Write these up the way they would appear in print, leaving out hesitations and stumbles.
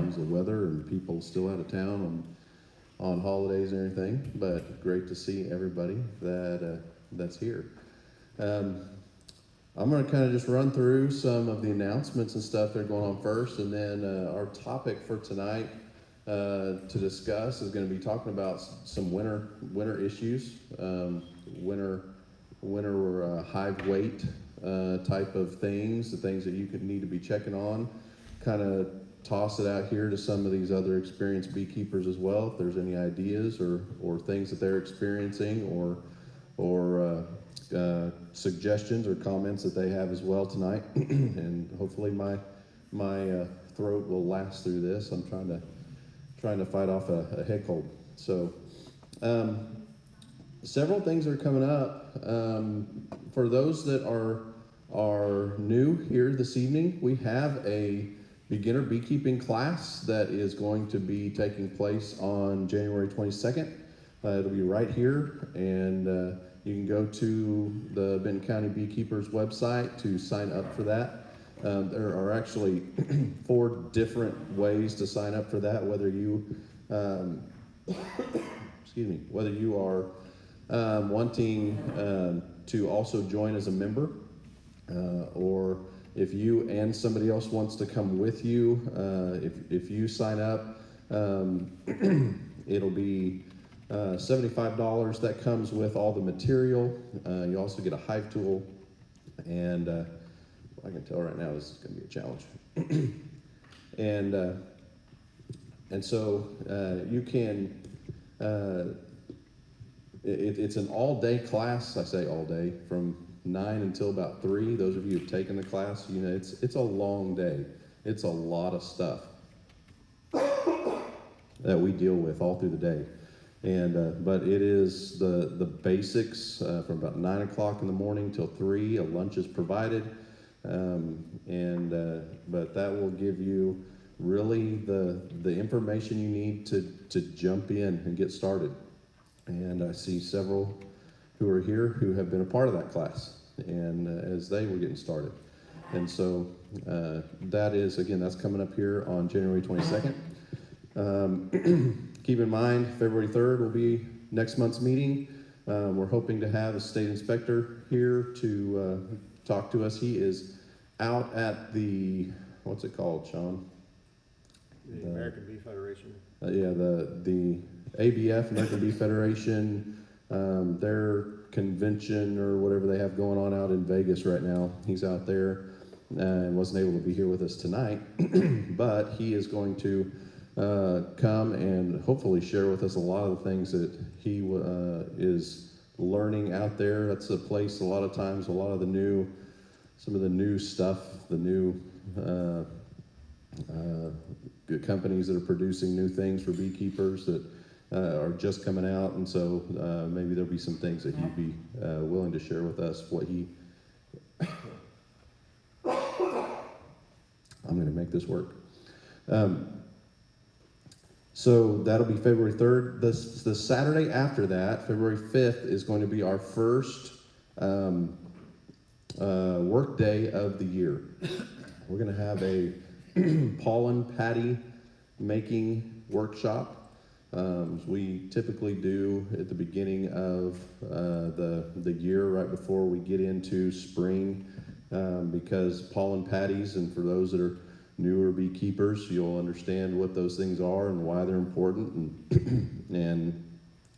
times, the weather, and people still out of town on holidays and everything. But great to see everybody that's here. I'm going to kind of just run through some of the announcements and stuff that are going on first, and then our topic for tonight to discuss is going to be talking about some winter issues, winter hive weight type of things, the things that you could need to be checking on. Kind of toss it out here to some of these other experienced beekeepers as well, if there's any ideas or things that they're experiencing or suggestions or comments that they have as well tonight. And hopefully my throat will last through this. I'm trying to fight off a head cold. So several things are coming up. For those that are new here this evening, we have a beginner beekeeping class that is going to be taking place on January 22nd. It'll be right here, and you can go to the Benton County Beekeepers website to sign up for that. There are actually 4 different ways to sign up for that, whether you whether you are wanting to also join as a member, or if you and somebody else wants to come with you. If you sign up, it'll be $75. That comes with all the material. You also get a hive tool, and I can tell right now this is going to be a challenge. and so you can. It's an all-day class. I say all day, from 9 until about 3. Those of you who've taken the class, you know it's a long day. It's a lot of stuff that we deal with all through the day. And but it is the basics from about 9 o'clock in the morning till 3. A lunch is provided, but that will give you really the information you need to jump in and get started. And I see several who are here who have been a part of that class, and as they were getting started. And so that's coming up here on January 22nd. Keep in mind, February 3rd will be next month's meeting. We're hoping to have a state inspector here to talk to us. He is out at the, what's it called, Sean? The American Bee Federation. The ABF, American Bee Federation, their convention or whatever they have going on out in Vegas right now. He's out there and wasn't able to be here with us tonight, but he is going to come and hopefully share with us a lot of the things that he is learning out there. That's a place a lot of times, some of the new stuff, the new companies that are producing new things for beekeepers that are just coming out, and so maybe there'll be some things that he'd be willing to share with us. I'm going to make this work. So that'll be February 3rd. The Saturday after that, February 5th, is going to be our first work day of the year. We're going to have a pollen patty making workshop. We typically do at the beginning of the year, right before we get into spring, because pollen patties, and for those that are newer beekeepers, you'll understand what those things are and why they're important.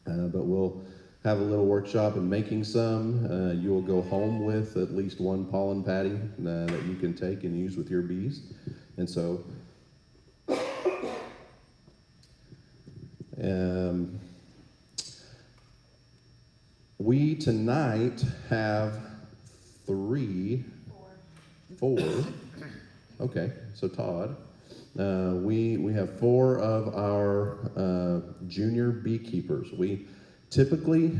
But we'll have a little workshop in making some. You'll go home with at least one pollen patty that you can take and use with your bees. And so we tonight have four. Okay, so Todd, we have 4 of our junior beekeepers. We typically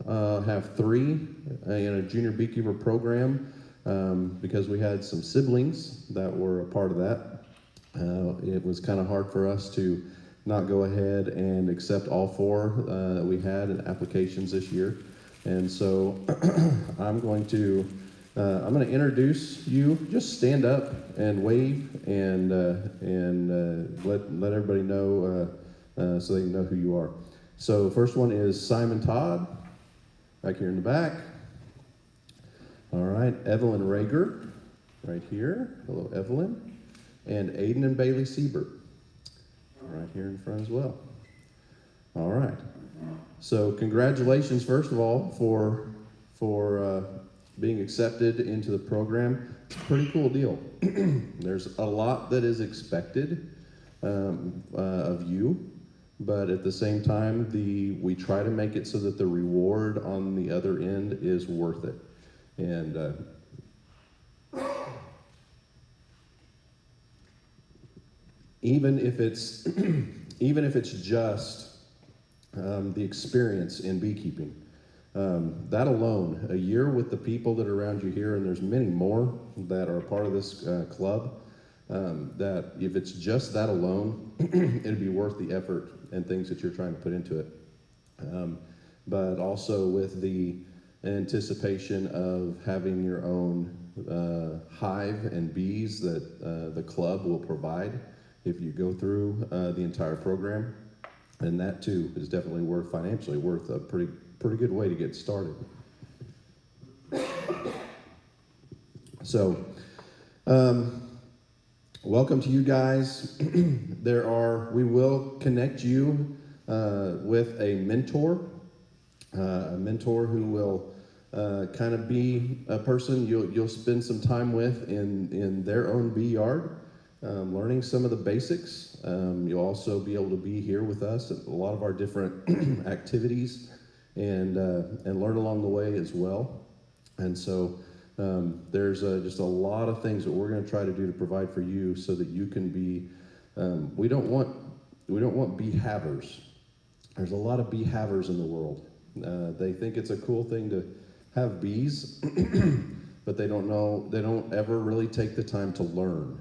have 3 in a junior beekeeper program because we had some siblings that were a part of that. It was kind of hard for us to not go ahead and accept all 4 that we had in applications this year. And so I'm going to I'm going to introduce you. Just stand up and wave and let everybody know so they know who you are. So first one is Simon Todd, back here in the back. All right, Evelyn Rager, right here. Hello, Evelyn. And Aiden and Bailey Siebert, right here in front as well. All right. So congratulations, first of all, for being accepted into the program. It's a pretty cool deal. There's a lot that is expected of you, but at the same time, we try to make it so that the reward on the other end is worth it. And even if it's just the experience in beekeeping, that alone, a year with the people that are around you here, and there's many more that are a part of this club, that if it's just that alone, it'd be worth the effort and things that you're trying to put into it. But also with the anticipation of having your own hive and bees that the club will provide if you go through the entire program. And that too is definitely financially worth a pretty good way to get started. So, welcome to you guys. We will connect you with a mentor who will kind of be a person you'll spend some time with in their own bee yard, learning some of the basics. You'll also be able to be here with us at a lot of our different activities and learn along the way as well. And so there's just a lot of things that we're going to try to do to provide for you so that you can be. We don't want bee havers. There's a lot of bee havers in the world. They think it's a cool thing to have bees, but they don't ever really take the time to learn.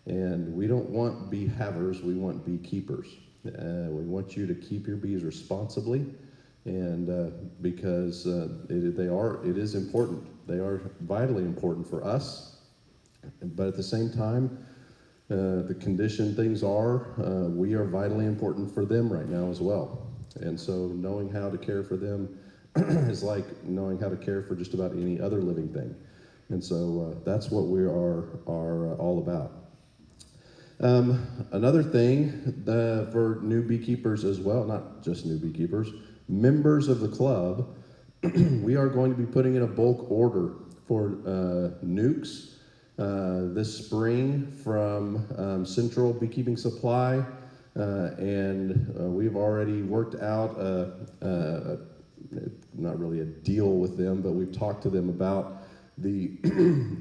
And we don't want bee havers, we want beekeepers. We want you to keep your bees responsibly, and because it is important. They are vitally important for us, but at the same time, the condition things are, we are vitally important for them right now as well. And so knowing how to care for them is like knowing how to care for just about any other living thing. And so that's what we are all about. Another thing for new beekeepers as well, not just new beekeepers, members of the club, we are going to be putting in a bulk order for nukes this spring from Central Beekeeping Supply, and we've already worked out not really a deal with them, but we've talked to them about the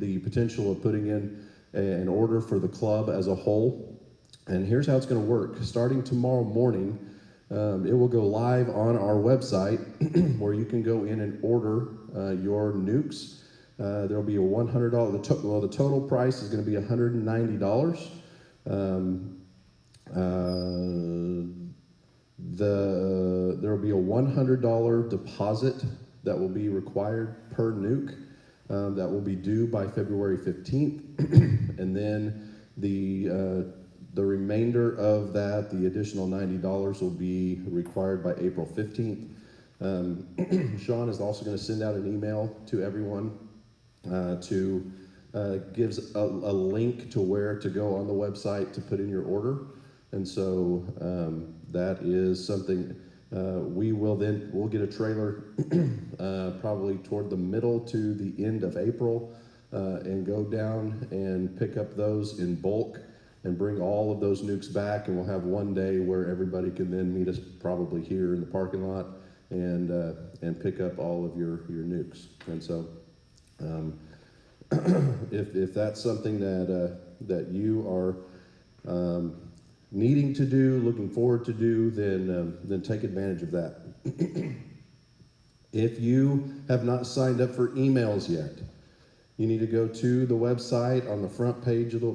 the potential of putting in an order for the club as a whole. And here's how it's going to work. Starting tomorrow morning, it will go live on our website where you can go in and order your nukes. There'll be a $100. The total price is going to be $190. There will be a $100 deposit that will be required per nuke. That will be due by February 15th, and then the remainder of that, the additional $90, will be required by April 15th. Sean is also going to send out an email to everyone to gives a link to where to go on the website to put in your order, and so that is something. We'll get a trailer probably toward the middle to the end of April and go down and pick up those in bulk and bring all of those nukes back, and we'll have one day where everybody can then meet us probably here in the parking lot and pick up all of your nukes. And so if that's something that you are needing to do, looking forward to do, then take advantage of that. If you have not signed up for emails yet, you need to go to the website. On the first page of the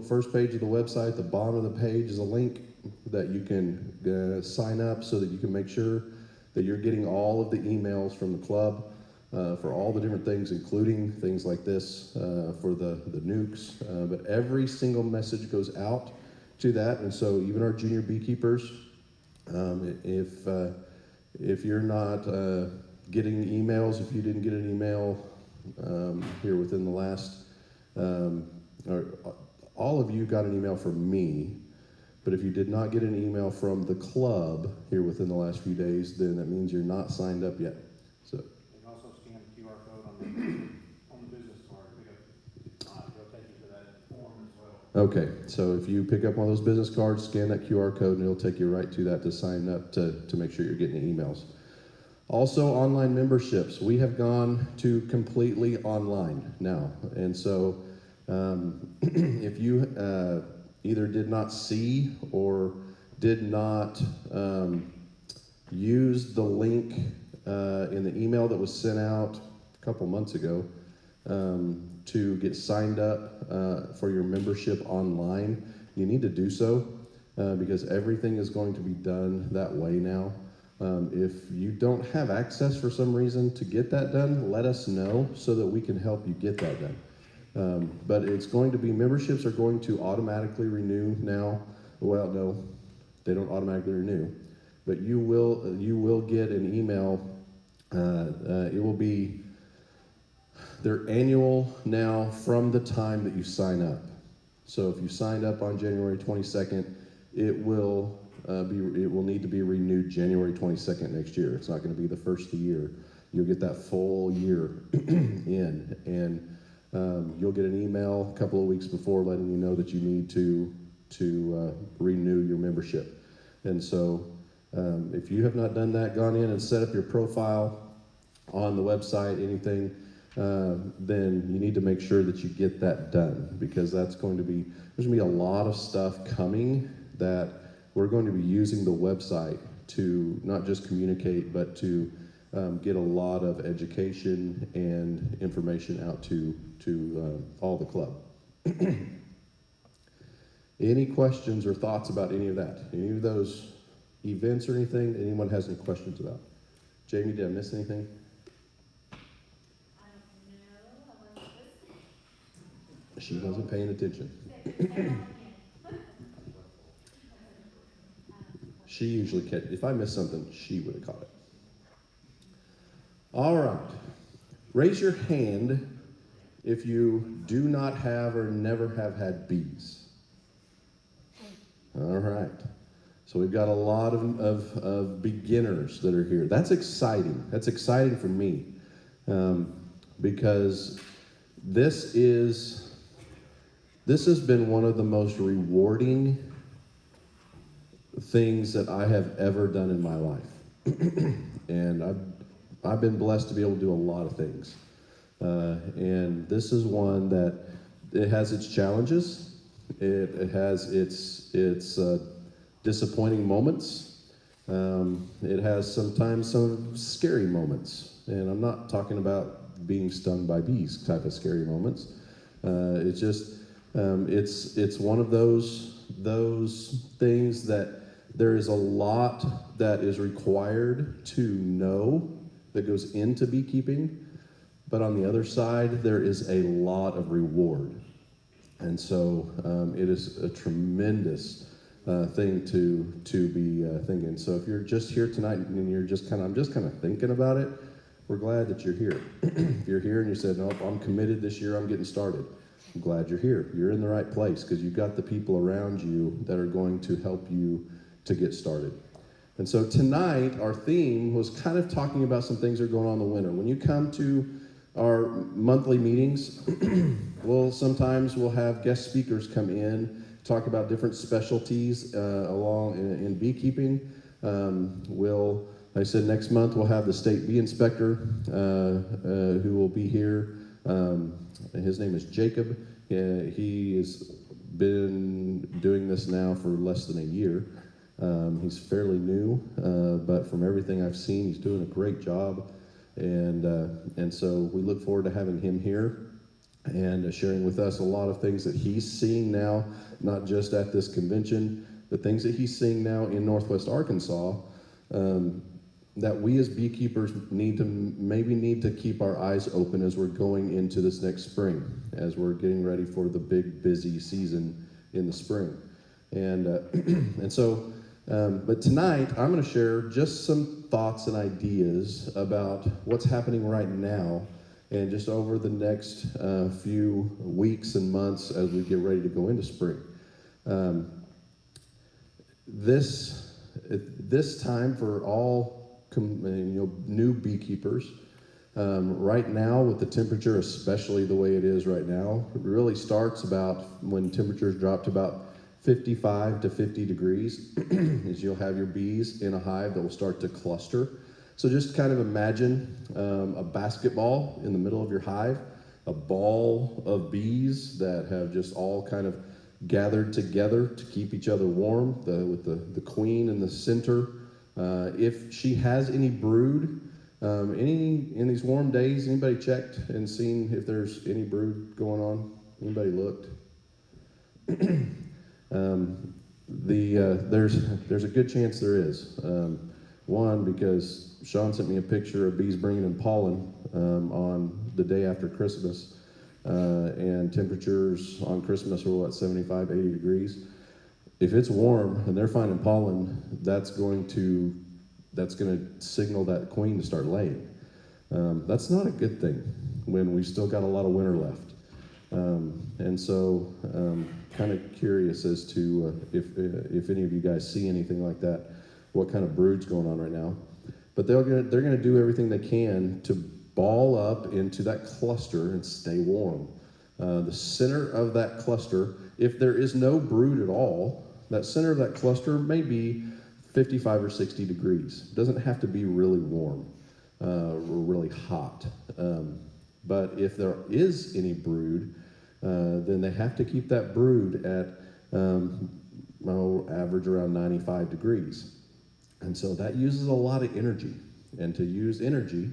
website, the bottom of the page is a link that you can sign up so that you can make sure that you're getting all of the emails from the club. for all the different things, including things like this for the nukes. But every single message goes out to that, and so even our junior beekeepers, if you're not getting emails, if you didn't get an email here within the last, or all of you got an email from me, but if you did not get an email from the club here within the last few days, then that means you're not signed up yet. So. You can also scan the QR code on the business card. It'll take you to that form as well. Okay, so if you pick up one of those business cards, scan that QR code, and it'll take you right to that to sign up to make sure you're getting the emails. Also, online memberships. We have gone to completely online now, and so if you either did not see or did not use the link in the email that was sent out a couple months ago to get signed up for your membership online, you need to do so because everything is going to be done that way now. If you don't have access for some reason to get that done, let us know so that we can help you get that done. But it's going to be, memberships are going to automatically renew now. Well, no, they don't automatically renew, but you will get an email. It will be their annual now from the time that you sign up. So if you signed up on January 22nd, it will need to be renewed January 22nd next year. It's not going to be the first of the year. You'll get that full year in, and you'll get an email a couple of weeks before letting you know that you need to renew your membership. And so if you have not done that, gone in and set up your profile on the website, anything, then you need to make sure that you get that done, because there's going to be a lot of stuff coming that we're going to be using the website to not just communicate, but to get a lot of education and information out to all the club. Any questions or thoughts about any of that? Any of those events or anything that anyone has any questions about? Jamie, did I miss anything? She wasn't paying attention. She usually catches. If I miss something, she would have caught it. All right. Raise your hand if you do not have or never have had bees. All right. So we've got a lot of beginners that are here. That's exciting. That's exciting for me because this has been one of the most rewarding things that I have ever done in my life. And I've been blessed to be able to do a lot of things. And this is one that it has its challenges. It has its disappointing moments. It has sometimes some scary moments. And I'm not talking about being stung by bees type of scary moments. It's just, it's one of those things that there is a lot that is required to know that goes into beekeeping, but on the other side, there is a lot of reward. And so it is a tremendous thing to be thinking. So if you're just here tonight and I'm just kind of thinking about it, we're glad that you're here. If you're here and you said, nope, I'm committed this year, I'm getting started. I'm glad you're here. You're in the right place because you've got the people around you that are going to help you to get started. And so tonight, our theme was kind of talking about some things that are going on in the winter. When you come to our monthly meetings, sometimes we'll have guest speakers come in, talk about different specialties along in beekeeping. Like I said, next month we'll have the state bee inspector who will be here. His name is Jacob. He has been doing this now for less than a year. He's fairly new, but from everything I've seen, he's doing a great job. And so we look forward to having him here and sharing with us a lot of things that he's seeing now, not just at this convention, but things that he's seeing now in Northwest Arkansas. that we as beekeepers need to keep our eyes open as we're going into this next spring, as we're getting ready for the big busy season in the spring. And but tonight I'm going to share just some thoughts and ideas about what's happening right now and just over the next few weeks and months as we get ready to go into spring. This time for all new beekeepers, right now with the temperature, especially the way it is right now, it really starts about when temperatures drop to about 55 to 50 degrees is you'll have your bees in a hive that will start to cluster. So just kind of imagine a basketball in the middle of your hive, a ball of bees that have just all kind of gathered together to keep each other warm, with the queen in the center. If she has any brood, in these warm days, anybody checked and seen if there's any brood going on? Anybody looked? There's a good chance there is. One, because Sean sent me a picture of bees bringing in pollen on the day after Christmas, and temperatures on Christmas are 75, 80 degrees. If it's warm and they're finding pollen, that's going to signal that queen to start laying. That's not a good thing when we've still got a lot of winter left. And so, kind of curious as to if any of you guys see anything like that, what kind of brood's going on right now. But they're gonna do everything they can to ball up into that cluster and stay warm. The center of that cluster, if there is no brood at all, that center of that cluster may be 55 or 60 degrees. It doesn't have to be really warm or really hot. But if there is any brood, then they have to keep that brood at average around 95 degrees. And so that uses a lot of energy. And to use energy,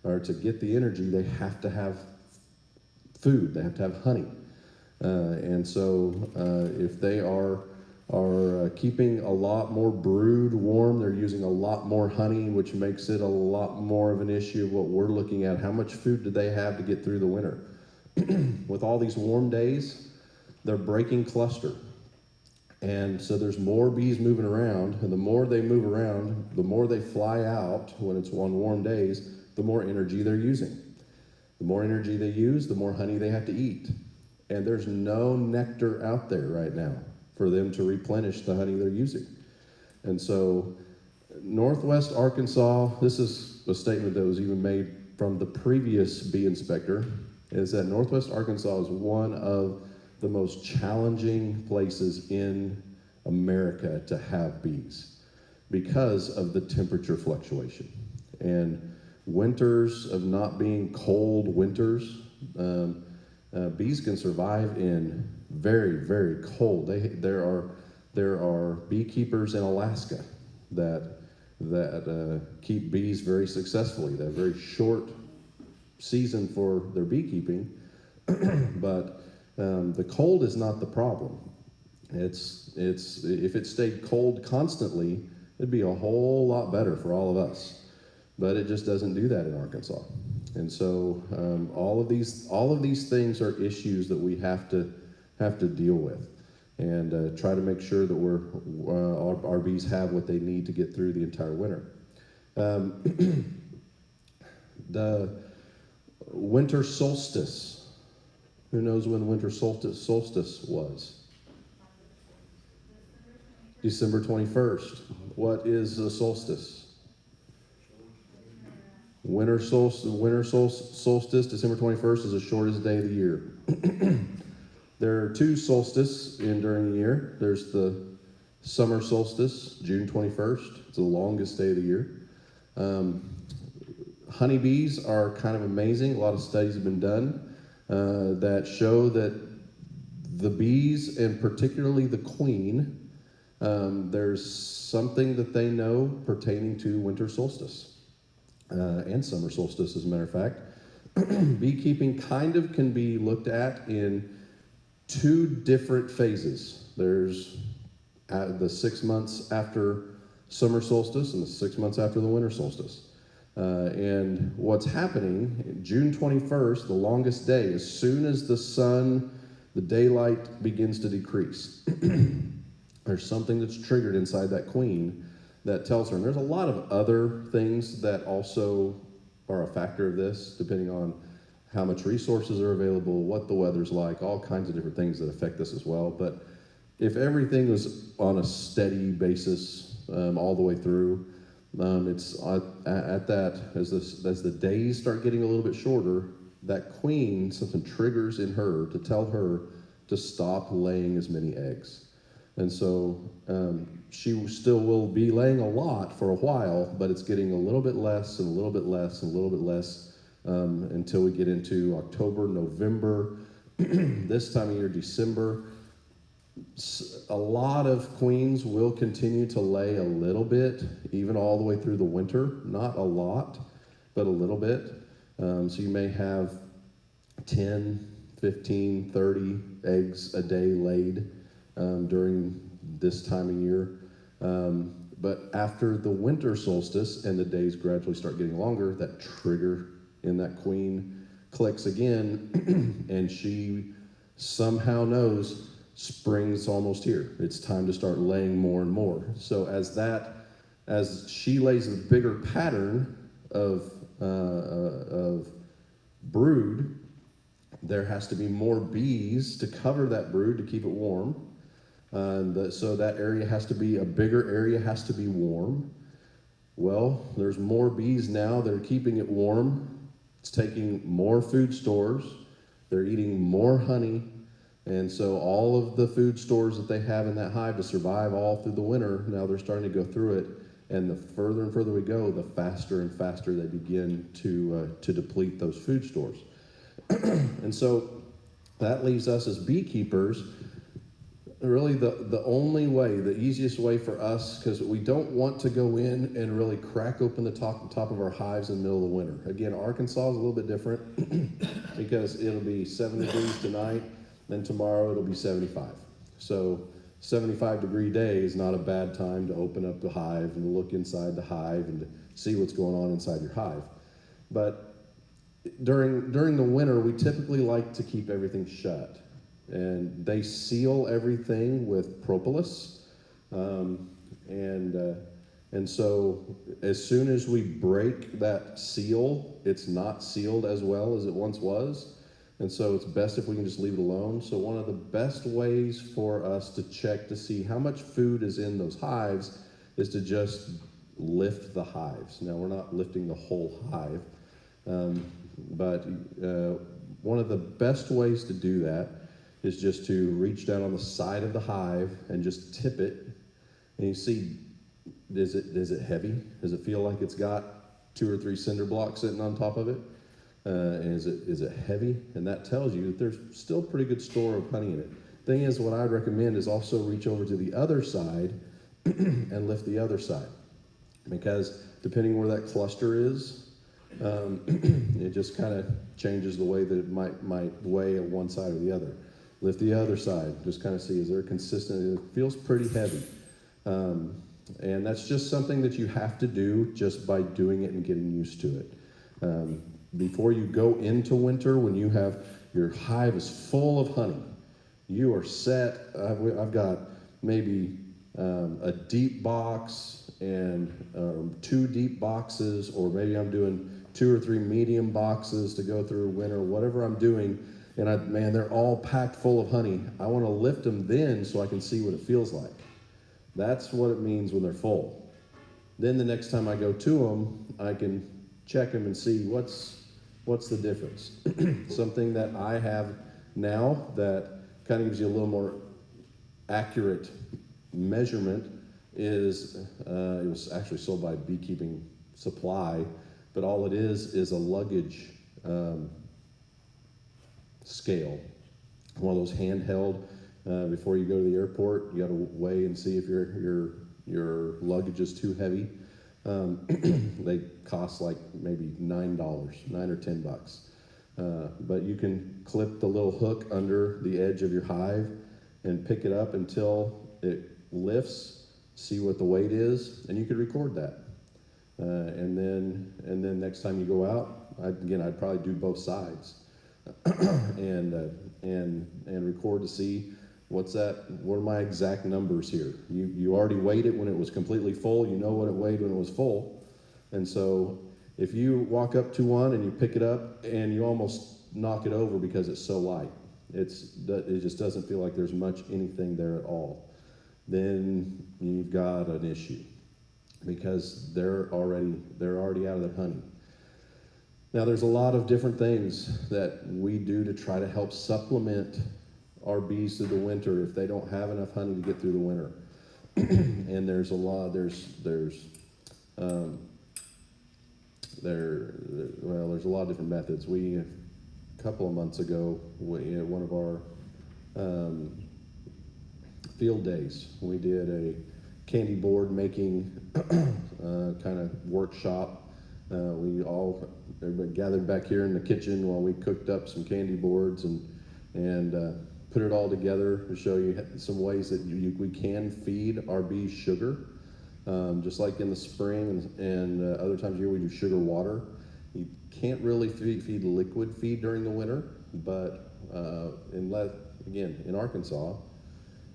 or to get the energy, they have to have food. They have to have honey. And so if they are keeping a lot more brood warm, they're using a lot more honey, which makes it a lot more of an issue of what we're looking at. How much food do they have to get through the winter? With all these warm days, they're breaking cluster. And so there's more bees moving around, and the more they move around, the more they fly out when it's on warm days, the more energy they're using. The more energy they use, the more honey they have to eat. And there's no nectar out there right now for them to replenish the honey they're using. And so Northwest Arkansas, this is a statement that was even made from the previous bee inspector, is that Northwest Arkansas is one of the most challenging places in America to have bees because of the temperature fluctuation. And winters of not being cold winters, bees can survive in very, very cold. There are beekeepers in Alaska that keep bees very successfully. They have a very short season for their beekeeping, but the cold is not the problem. It's if it stayed cold constantly, it'd be a whole lot better for all of us. But it just doesn't do that in Arkansas. And so all of these things are issues that we have to deal with, and try to make sure that our bees have what they need to get through the entire winter. The winter solstice. Who knows when the winter solstice was? December 21st. What is the solstice? Winter solstice, December 21st, is the shortest day of the year. There are two solstices during the year. There's the summer solstice, June 21st. It's the longest day of the year. Honeybees are kind of amazing. A lot of studies have been done that show that the bees, and particularly the queen, there's something that they know pertaining to winter solstice and summer solstice, as a matter of fact. Beekeeping kind of can be looked at in two different phases. There's the 6 months after summer solstice and the 6 months after the winter solstice. And what's happening, June 21st, the longest day, as soon as the daylight begins to decrease, there's something that's triggered inside that queen that tells her, and there's a lot of other things that also are a factor of this, depending on how much resources are available, what the weather's like, all kinds of different things that affect this as well. But if everything was on a steady basis all the way through, it's at that, as the days start getting a little bit shorter, that queen, something triggers in her to tell her to stop laying as many eggs. And so she still will be laying a lot for a while, but it's getting a little bit less and a little bit less and a little bit less until we get into October, November, this time of year, December. A lot of queens will continue to lay a little bit, even all the way through the winter. Not a lot, but a little bit. So you may have 10, 15, 30 eggs a day laid during this time of year. But after the winter solstice and the days gradually start getting longer, that trigger in that queen clicks again, and she somehow knows spring's almost here. It's time to start laying more and more. So as she lays a bigger pattern of brood, there has to be more bees to cover that brood to keep it warm. So that area has to be, a bigger area has to be warm. Well, there's more bees now that are keeping it warm. It's taking more food stores. They're eating more honey. And so all of the food stores that they have in that hive to survive all through the winter, now they're starting to go through it. And the further and further we go, the faster and faster they begin to deplete those food stores. And so that leaves us as beekeepers, really the only way, the easiest way for us, because we don't want to go in and really crack open the top of our hives in the middle of the winter. Again, Arkansas is a little bit different because it'll be 7 degrees tonight, then tomorrow it'll be 75. So 75-degree day is not a bad time to open up the hive and look inside the hive and to see what's going on inside your hive. But during the winter, we typically like to keep everything shut. And they seal everything with propolis. And so as soon as we break that seal, it's not sealed as well as it once was. And so it's best if we can just leave it alone. So one of the best ways for us to check to see how much food is in those hives is to just lift the hives. Now, we're not lifting the whole hive, but one of the best ways to do that is just to reach down on the side of the hive and just tip it. And you see, is it heavy? Does it feel like it's got 2 or 3 cinder blocks sitting on top of it? And is it heavy? And that tells you that there's still pretty good store of honey in it. Thing is, what I'd recommend is also reach over to the other side and lift the other side. Because depending where that cluster is, it just kind of changes the way that it might weigh at one side or the other. Lift the other side, just kind of see, is there consistent? It feels pretty heavy. And that's just something that you have to do just by doing it and getting used to it. Before you go into winter, when you have, your hive is full of honey, you are set. I've got maybe a deep box and 2 deep boxes, or maybe I'm doing 2 or 3 medium boxes to go through winter, whatever I'm doing. And man, they're all packed full of honey. I want to lift them then so I can see what it feels like. That's what it means when they're full. Then the next time I go to them, I can check them and see what's the difference. Something that I have now that kind of gives you a little more accurate measurement is, it was actually sold by Beekeeping Supply, but all it is a luggage scale. One of those handheld, before you go to the airport, you got to weigh and see if your luggage is too heavy. They cost like maybe $9 or $10. But you can clip the little hook under the edge of your hive and pick it up until it lifts, see what the weight is, and you could record that. And then next time you go out, I'd probably do both sides, and record to see what are my exact numbers here. You already weighed it when it was completely full. You know what it weighed when it was full, and so if you walk up to one and you pick it up and you almost knock it over because it's so light, it just doesn't feel like there's much anything there at all, then you've got an issue, because they're already out of their honey. Now, there's a lot of different things that we do to try to help supplement our bees through the winter if they don't have enough honey to get through the winter. And there's a lot. There's a lot of different methods. A couple of months ago, at one of our field days, we did a candy board making kind of workshop. Everybody gathered back here in the kitchen while we cooked up some candy boards and put it all together to show you some ways that we can feed our bees sugar. Just like in the spring and other times of year we do sugar water. You can't really feed liquid feed during the winter, but in Arkansas,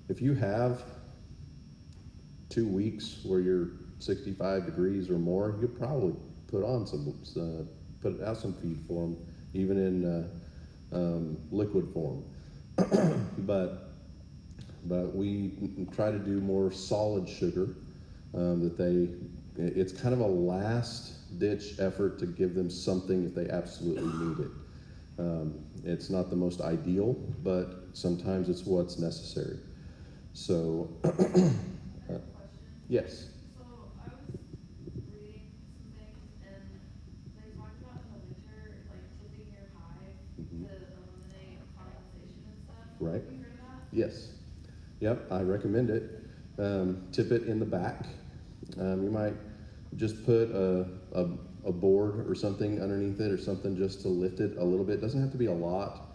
if you have 2 weeks where you're 65 degrees or more, you could probably put out some feed for them, even in liquid form. but we try to do more solid sugar. It's kind of a last ditch effort to give them something if they absolutely need it. It's not the most ideal, but sometimes it's what's necessary. So, yes. So I was reading some things, and they talked about in the winter, like tipping your hive to eliminate condensation and stuff. Right. Have you heard of that? Yes. Yep, I recommend it. Tip it in the back. You might just put a board or something underneath it or something just to lift it a little bit. It doesn't have to be a lot.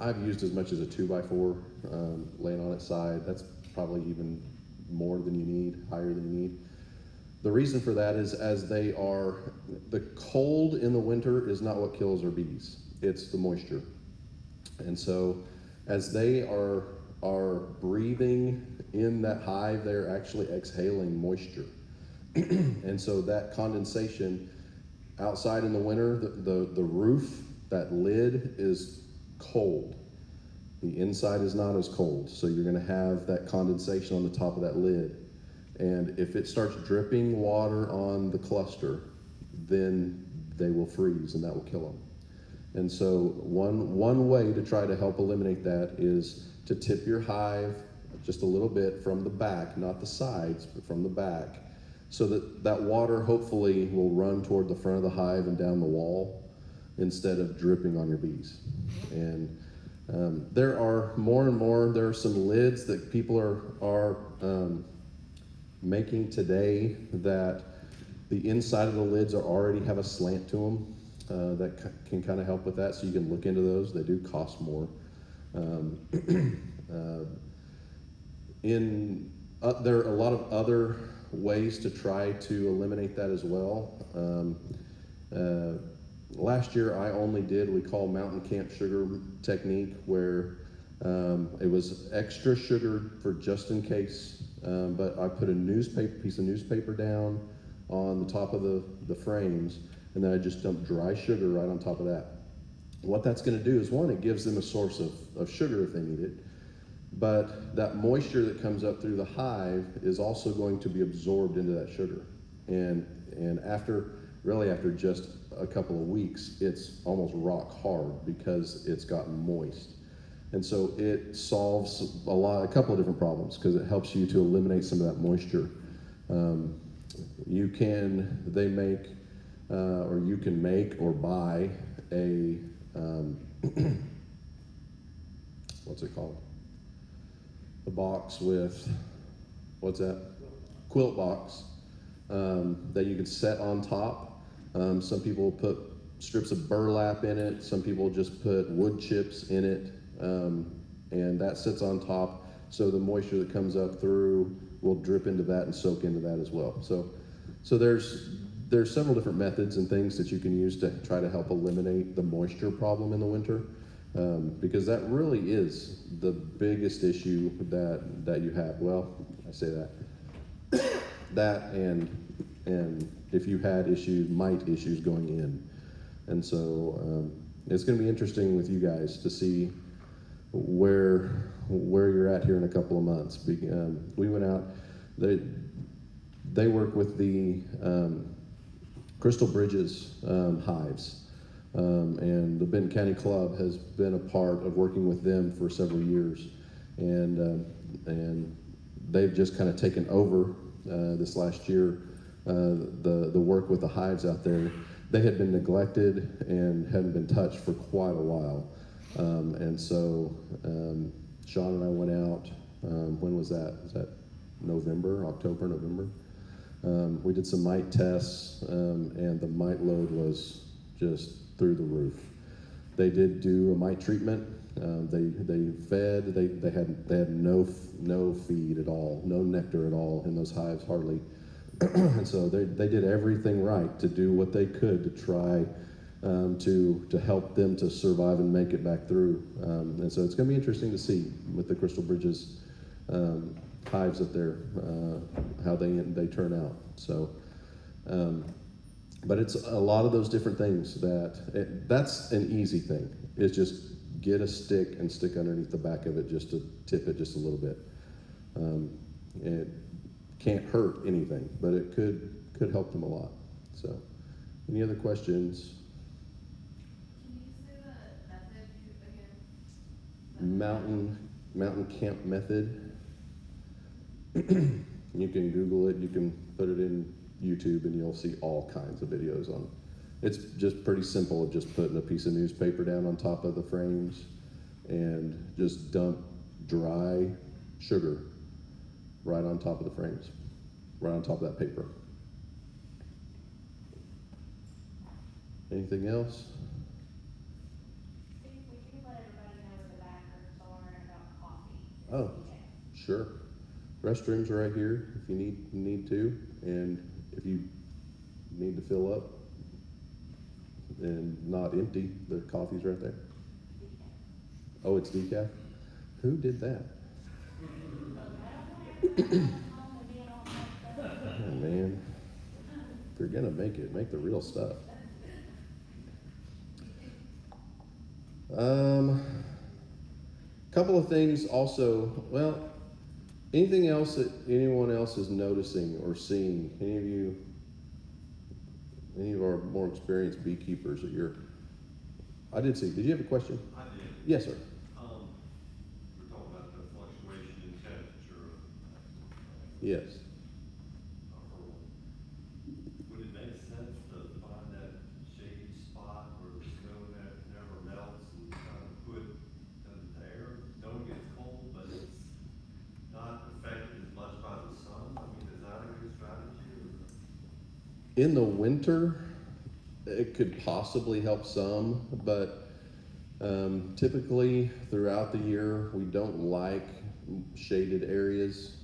I've used as much as a 2x4 laying on its side. That's probably even more than you need, higher than you need. The reason for that is the cold in the winter is not what kills our bees. It's the moisture. And so as they are breathing in that hive, they're actually exhaling moisture. And so that condensation outside in the winter, the roof, that lid is cold. The inside is not as cold. So you're going to have that condensation on the top of that lid. And if it starts dripping water on the cluster, then they will freeze and that will kill them. And so one way to try to help eliminate that is to tip your hive just a little bit from the back, not the sides, but from the back, so that water hopefully will run toward the front of the hive and down the wall instead of dripping on your bees. And there are there are some lids that people are making today that the inside of the lids already have a slant to them that can kind of help with that, so you can look into those. They do cost more. There are a lot of other ways to try to eliminate that as well. Last year I only did we call mountain camp sugar technique, where it was extra sugar for just in case, but I put a piece of newspaper down on the top of the frames, and then I just dumped dry sugar right on top of that. What that's going to do is, one, it gives them a source of sugar if they need it, but that moisture that comes up through the hive is also going to be absorbed into that sugar. And after just a couple of weeks, it's almost rock hard because it's gotten moist. And so it solves a couple of different problems, because it helps you to eliminate some of that moisture. You can make or buy a what's it called? A box with, quilt box that you can set on top. Some people put strips of burlap in it. Some people just put wood chips in it, and that sits on top. so the moisture that comes up through will drip into that and soak into that as well. So there's several different methods and things that you can use to try to help eliminate the moisture problem in the winter, because that really is the biggest issue that you have. Well, I say that and if you had mite issues going in, and so it's going to be interesting with you guys to see where you're at here in a couple of months. We went out. They work with the Crystal Bridges hives, and the Benton County Club has been a part of working with them for several years, and they've just kind of taken over this last year the work with the hives out there. They had been neglected and hadn't been touched for quite a while, and so Sean and I went out. When was that? Was that October, November? We did some mite tests, and the mite load was just through the roof. They did do a mite treatment. They fed. They had no feed at all, no nectar at all in those hives, hardly. And so they did everything right to do what they could to try to help them to survive and make it back through. And so it's going to be interesting to see with the Crystal Bridges hives up there, how they turn out. So, but it's a lot of those different things that's an easy thing. It's just get a stick and stick underneath the back of it just to tip it just a little bit. It can't hurt anything, but it could help them a lot. So, any other questions? Can you say the method again? Mountain camp method. You can Google it. You can put it in YouTube, and you'll see all kinds of videos on it. It's just pretty simple. Just putting a piece of newspaper down on top of the frames, and just dump dry sugar right on top of the frames, right on top of that paper. Anything else? Steve, would you let everybody know where the backers are and about coffee? Oh, sure. Restrooms are right here if you need to, and if you need to fill up and not empty, the coffee's right there. Oh, it's decaf? Who did that? Oh, man. If you're gonna make it, make the real stuff. Couple of things also. Well, anything else that anyone else is noticing or seeing? Any of our more experienced beekeepers that I did see. Did you have a question? I did. Yes, sir. We're talking about the fluctuation in temperature. Yes. Would it make sense to find that shady spot where the snow never melts and kind of put the air? Don't get cold, but it's not affected as much by the sun. I mean, is that a good strategy? In the winter, it could possibly help some, but typically throughout the year, we don't like shaded areas.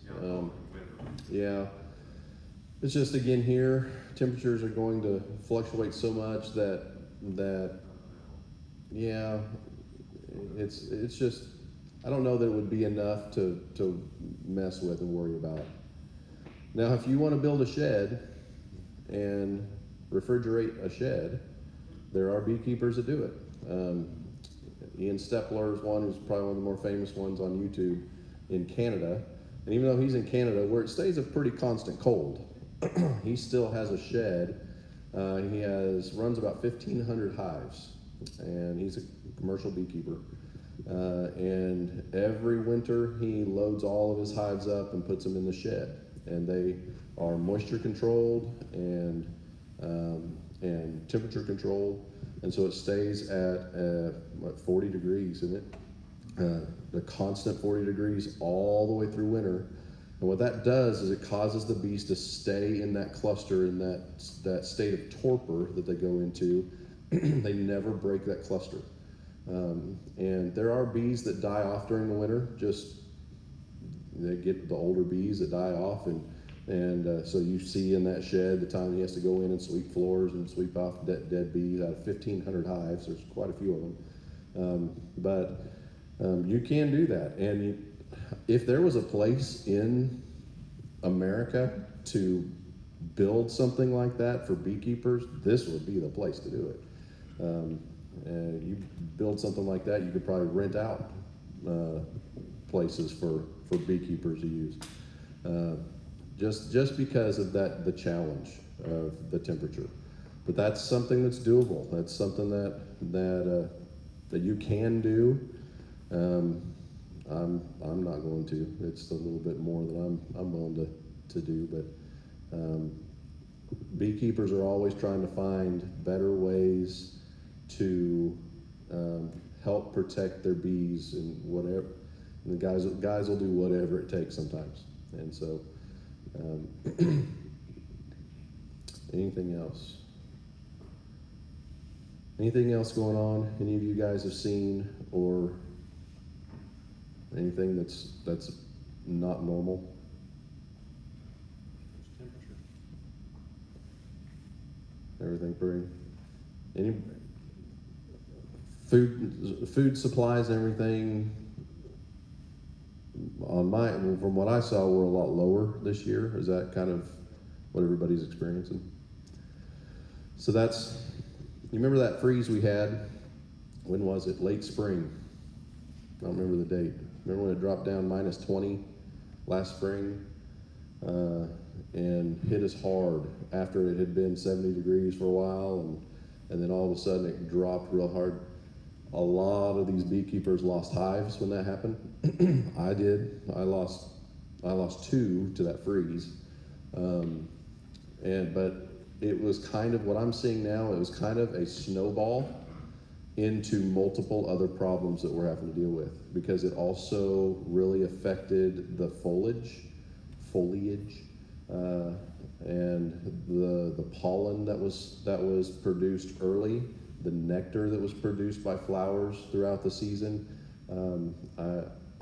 Yeah. It's just, again, here, temperatures are going to fluctuate so much that yeah, it's just, I don't know that it would be enough to mess with and worry about. Now, if you want to build a shed and refrigerate a shed, there are beekeepers that do it. Ian Stepler is one who's probably one of the more famous ones on YouTube in Canada. And even though he's in Canada, where it stays a pretty constant cold, he still has a shed. He runs about 1,500 hives, and he's a commercial beekeeper. And every winter, he loads all of his hives up and puts them in the shed. And they are moisture controlled and temperature controlled, and so it stays at 40 degrees, isn't it? The constant 40 degrees all the way through winter. And what that does is it causes the bees to stay in that cluster, in that state of torpor that they go into. They never break that cluster. And there are bees that die off during the winter, just they get the older bees that die off, and so you see in that shed the time he has to go in and sweep floors and sweep off dead bees out of 1,500 hives. There's quite a few of them, but you can do that. And if there was a place in America to build something like that for beekeepers, this would be the place to do it. And you build something like that, you could probably rent out places for beekeepers to use. Just because of the challenge of the temperature. But that's something that's doable. That's something that you can do. I'm not going to. It's a little bit more than I'm willing to do, but beekeepers are always trying to find better ways to help protect their bees and whatever. And the guys will do whatever it takes sometimes. And so, anything else? Anything else going on? Any of you guys have seen or anything that's not normal? It's temperature. Everything pretty. Any food supplies and everything from what I saw were a lot lower this year. Is that kind of what everybody's experiencing? So you remember that freeze we had? When was it? Late spring. I don't remember the date. Remember when it dropped down -20 last spring and hit us hard after it had been 70 degrees for a while, and then all of a sudden it dropped real hard. A lot of these beekeepers lost hives when that happened. I did. I lost 2 to that freeze, but it was kind of what I'm seeing now. It was kind of a snowball into multiple other problems that we're having to deal with, because it also really affected the foliage, and the pollen that was produced early, the nectar that was produced by flowers throughout the season.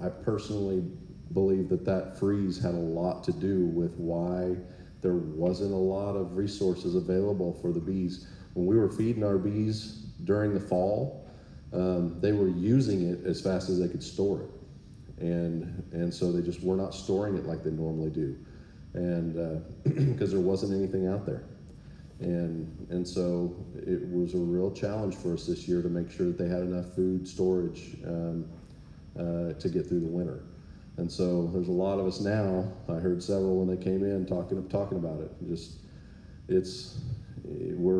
I personally believe that freeze had a lot to do with why there wasn't a lot of resources available for the bees. When we were feeding our bees during the fall, they were using it as fast as they could store it. And so they just were not storing it like they normally do. And because there wasn't anything out there. And so it was a real challenge for us this year to make sure that they had enough food storage to get through the winter. And so there's a lot of us now. I heard several when they came in talking about it.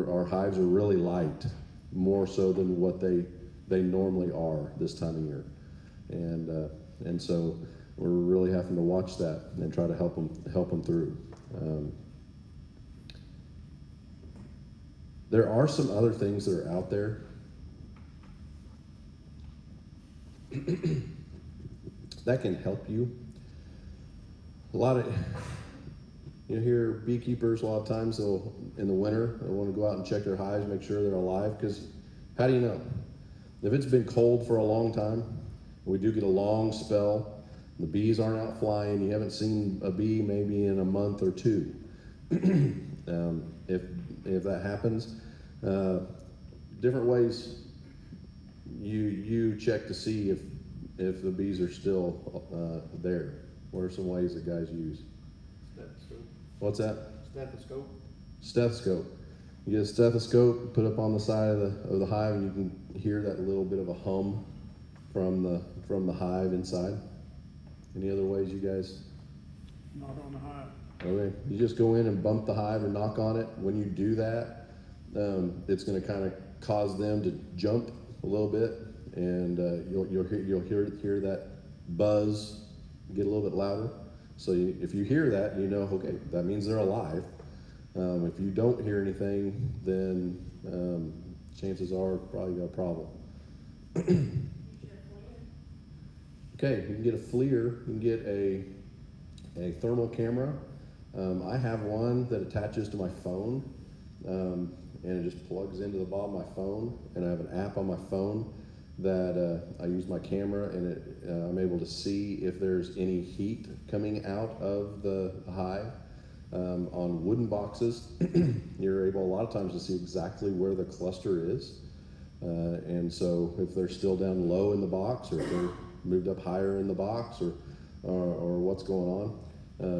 Our hives are really light, more so than what they normally are this time of year, and so we're really having to watch that and try to help them through. There are some other things that are out there that can help you. You hear beekeepers a lot of times, they'll, in the winter, they want to go out and check their hives, make sure they're alive, because how do you know? If it's been cold for a long time, we do get a long spell, the bees aren't out flying, you haven't seen a bee maybe in a month or 2. If that happens, different ways you check to see if the bees are still there. What are some ways that guys use? Stethoscope. What's that? Stethoscope. Stethoscope. You get a stethoscope, put up on the side of the hive, and you can hear that little bit of a hum from the hive inside. Any other ways you guys? Knock on the hive. Okay, you just go in and bump the hive or knock on it. When you do that, it's going to kind of cause them to jump a little bit, and you'll hear that buzz get a little bit louder. So if you hear that, you know, okay, that means they're alive. If you don't hear anything, then chances are probably got a problem. Okay, you can get a FLIR. You can get a thermal camera. I have one that attaches to my phone, and it just plugs into the bottom of my phone, and I have an app on my phone, that I use my camera and I'm able to see if there's any heat coming out of the hive. On wooden boxes, you're able a lot of times to see exactly where the cluster is. And so if they're still down low in the box, or if they're moved up higher in the box, or what's going on.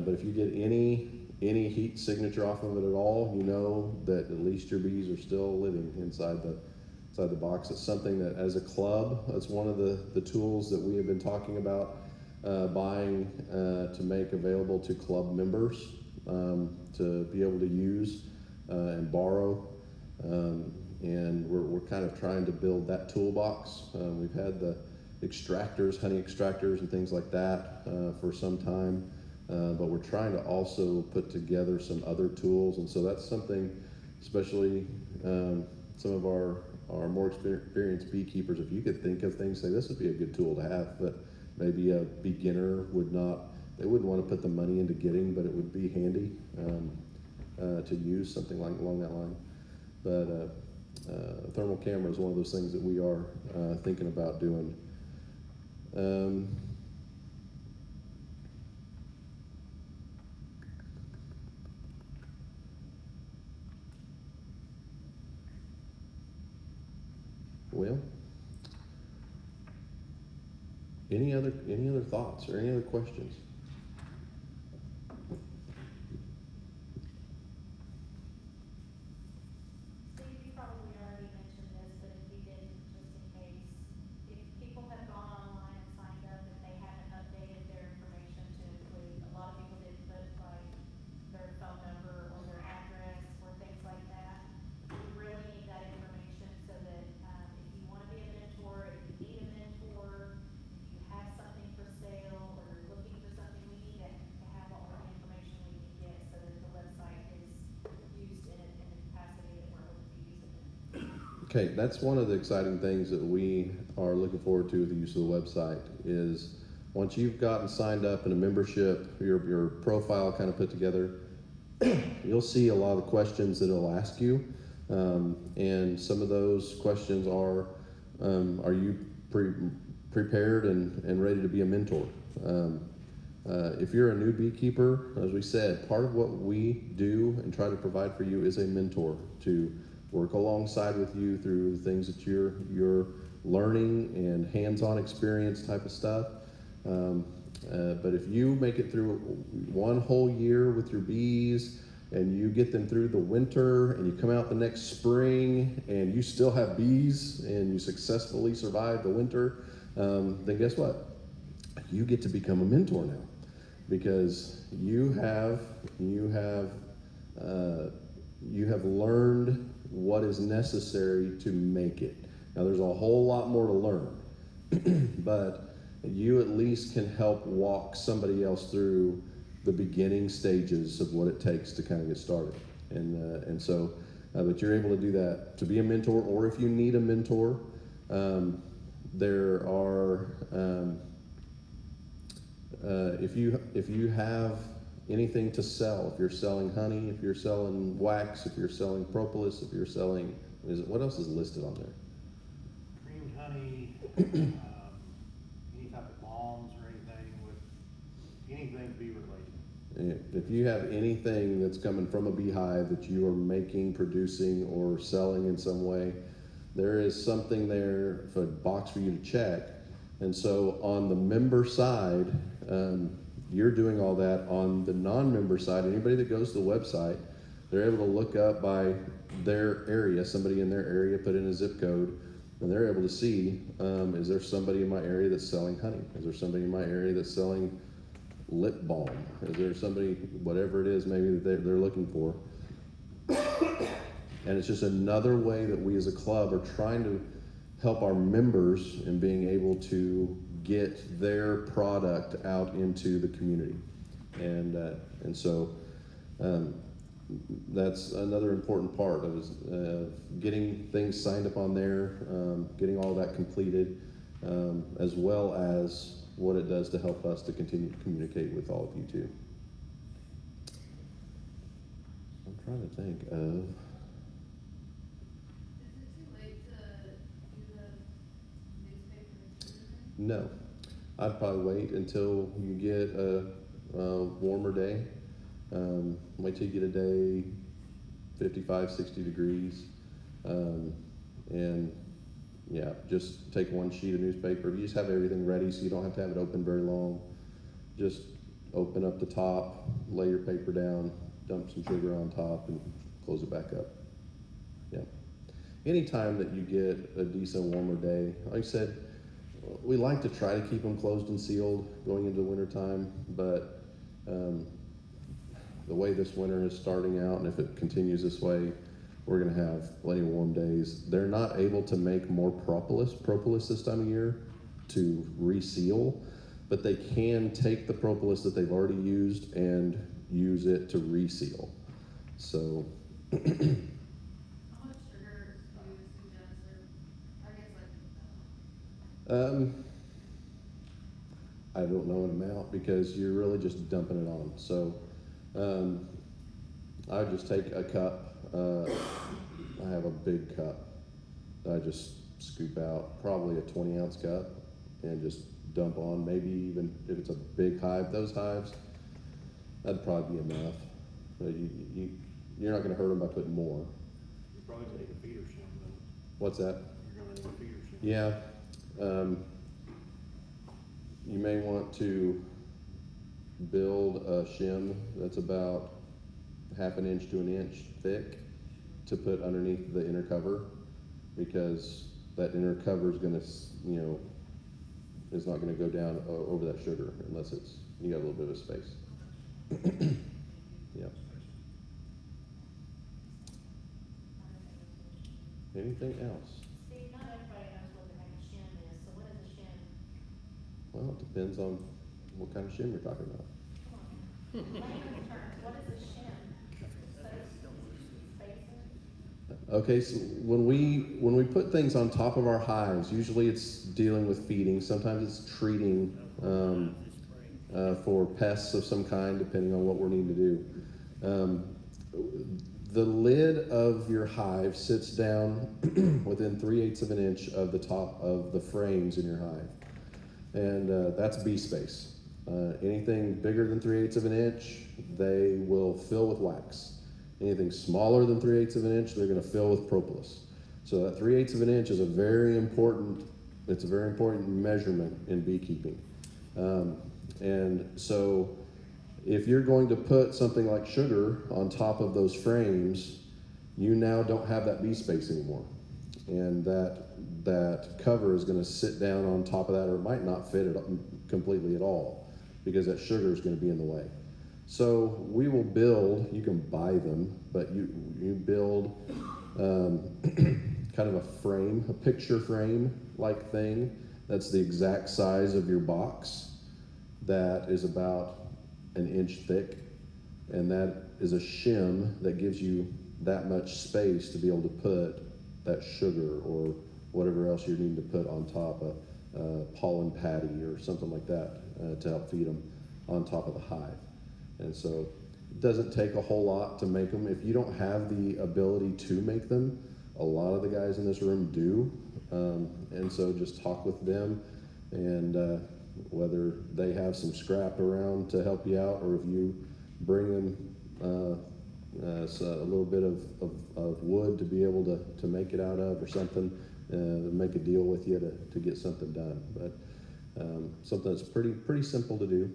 But if you get any heat signature off of it at all, you know that at least your bees are still living inside the box. It's something that, as a club, that's one of the tools that we have been talking about buying to make available to club members to be able to use and borrow. And we're kind of trying to build that toolbox. We've had the extractors, honey extractors and things like that for some time, but we're trying to also put together some other tools. And so that's something, especially some of our more experienced beekeepers, if you could think of things, say this would be a good tool to have, but maybe a beginner they wouldn't want to put the money into getting, but it would be handy to use something along that line. But thermal camera is one of those things that we are thinking about doing. Well, any other thoughts or any other questions? Steve, you probably already mentioned this, but if you didn't, just in case, if people have gone online and signed up and they haven't updated their information to include, a lot of people didn't put like their phone number or their address or things like that. We really need that information so that, if you wanna be a mentor, if you need a mentor, if you have something for sale or you're looking for something, we need to have all the information we can get so that the website is used in the capacity that we're looking to use it in. Okay, that's one of the exciting things that we are looking forward to with the use of the website is once you've gotten signed up in a membership, your profile kind of put together, you'll see a lot of the questions that it'll ask you. And some of those questions are you prepared and ready to be a mentor? If you're a new beekeeper, as we said, part of what we do and try to provide for you is a mentor to work alongside with you through the things that you're learning and hands-on experience type of stuff. But if you make it through one whole year with your bees and you get them through the winter and you come out the next spring and you still have bees and you successfully survive the winter, then guess what? You get to become a mentor now because you have learned what is necessary to make it. Now there's a whole lot more to learn, but you at least can help walk somebody else through the beginning stages of what it takes to kind of get started. And so, but you're able to do that to be a mentor, or if you need a mentor, there are, if you have anything to sell, if you're selling honey, if you're selling wax, if you're selling propolis, if you're selling, what else is listed on there? Creamed honey, any type of balms or anything bee related. If you have anything that's coming from a beehive that you are making, producing, or selling in some way, there is something there for a box for you to check. And so on the member side, you're doing all that. On the non-member side, anybody that goes to the website, they're able to look up by their area, somebody in their area, put in a zip code, and they're able to see, is there somebody in my area that's selling honey? Is there somebody in my area that's selling lip balm? Is there somebody, whatever it is maybe that they're looking for? And it's just another way that we as a club are trying to help our members in being able to get their product out into the community. And so that's another important part of getting things signed up on there, getting all that completed, as well as what it does to help us to continue to communicate with all of you too. I'm trying to think of. Is it too late to do the new No, I'd probably wait until you get a warmer day. Wait till you get a day 55, 60 degrees. Um, and yeah, just take one sheet of newspaper. You just have everything ready so you don't have to have it open very long. Just open up the top, lay your paper down, dump some sugar on top, and close it back up. Yeah. Anytime that you get a decent warmer day, like I said, we like to try to keep them closed and sealed going into the wintertime, but um, the way this winter is starting out, and if it continues this way, we're going to have plenty of warm days. They're not able to make more propolis this time of year to reseal, but they can take the propolis that they've already used and use it to reseal. So How much sugar do you suggest, or I guess I don't know an amount because you're really just dumping it on them. So I would just take a cup. I have a big cup that I just scoop out, probably a 20-ounce cup, and just dump on. Maybe even if it's a big hive, those hives, that'd probably be enough. You're not going to hurt them by putting more. You probably take a feeder shim though. What's that? You're gonna need a feeder shim. Yeah. You may want to build a shim that's about half an inch to an inch thick to put underneath the inner cover, because that inner cover is going to, is not going to go down over that sugar unless you got a little bit of space. Yeah. Anything else? See, not everybody knows what the heck a shim is, so what is a shim? Well, it depends on what kind of shim you're talking about. Come on. Layman's terms, what is a shim? Spacer? Okay, so when we put things on top of our hives, usually it's dealing with feeding. Sometimes it's treating for pests of some kind, depending on what we're needing to do. The lid of your hive sits down within 3/8 of an inch of the top of the frames in your hive, and that's bee space. Anything bigger than 3/8 of an inch, they will fill with wax. Anything smaller than 3/8 of an inch, they're going to fill with propolis. So that 3/8 of an inch is a very important measurement in beekeeping. And so if you're going to put something like sugar on top of those frames, you now don't have that bee space anymore. And that cover is going to sit down on top of that, or it might not fit it completely at all, because that sugar is going to be in the way. So we will build, you can buy them, but you build kind of a frame, a picture frame like thing that's the exact size of your box, that is about an inch thick, and that is a shim that gives you that much space to be able to put that sugar or whatever else you're needing to put on top, a pollen patty or something like that, to help feed them on top of the hive. And so it doesn't take a whole lot to make them. If you don't have the ability to make them, a lot of the guys in this room do. And so just talk with them, and whether they have some scrap around to help you out, or if you bring them a little bit of wood to be able to make it out of, or something, make a deal with you to get something done. But something that's pretty simple to do.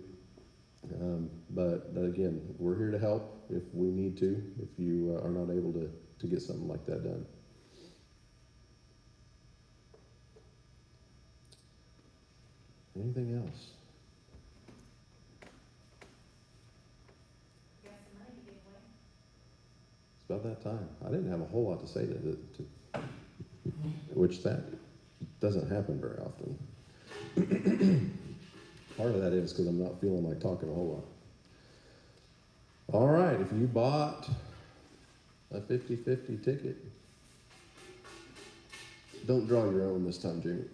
But again, we're here to help if we need to, if you are not able to get something like that done. Anything else? You got some money to give away? It's about that time. I didn't have a whole lot to say which that doesn't happen very often. Part of that is because I'm not feeling like talking a whole lot. All right, if you bought a 50-50 ticket, don't draw your own this time, Jamie.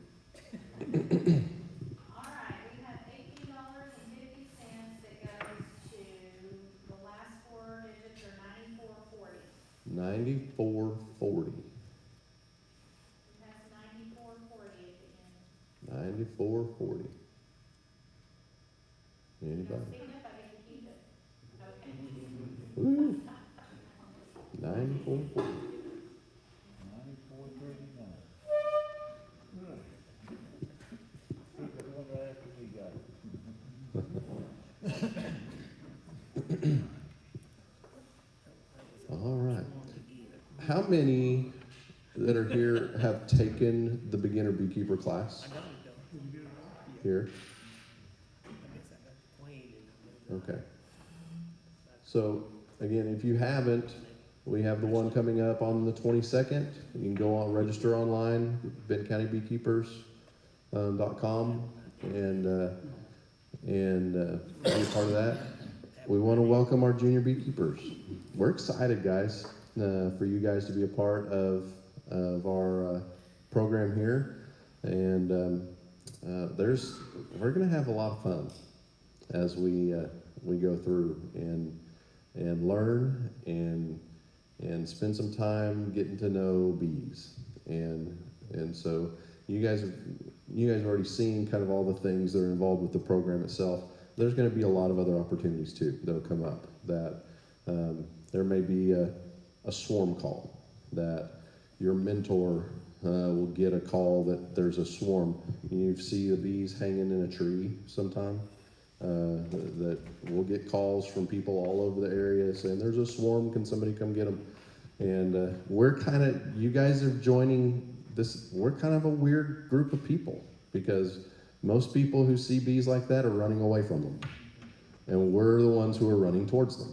All right, we have $18.50 that goes to the last four digits are 9440. 94.40. That's 9440 at the end. 94.40. Anybody? Speaking of, I get to keep it. Okay. Woo. 94.40. 94.39. Took the one right after we got it. All right. How many that are here have taken the beginner beekeeper class? Here? Okay. So, again, if you haven't, we have the one coming up on the 22nd. You can go on, register online, bentoncountybeekeepers.com, and be a part of that. We want to welcome our junior beekeepers. We're excited, guys, for you guys to be a part of our program here, and we're going to have a lot of fun as we go through and learn and spend some time getting to know bees, and so you guys have already seen kind of all the things that are involved with the program itself. There's going to be a lot of other opportunities too that'll come up. That there may be a swarm call, that your mentor will get a call that there's a swarm. You see the bees hanging in a tree sometime. That we'll get calls from people all over the area saying there's a swarm, can somebody come get them? And you guys are joining this, we're kind of a weird group of people, because most people who see bees like that are running away from them. And we're the ones who are running towards them.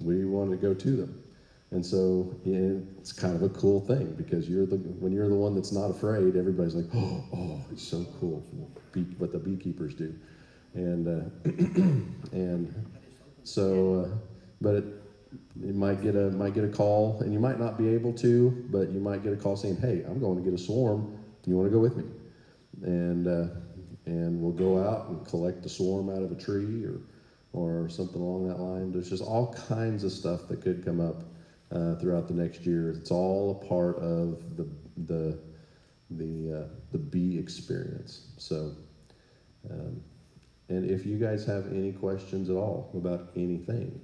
We want to go to them. And so it's kind of a cool thing, because when you're the one that's not afraid, everybody's like, oh, it's so cool what the beekeepers do. But you might get a call, and you might not be able to, but you might get a call saying, hey, I'm going to get a swarm. Do you want to go with me? And we'll go out and collect the swarm out of a tree or something along that line. There's just all kinds of stuff that could come up throughout the next year. It's all a part of the bee experience. So, and if you guys have any questions at all about anything,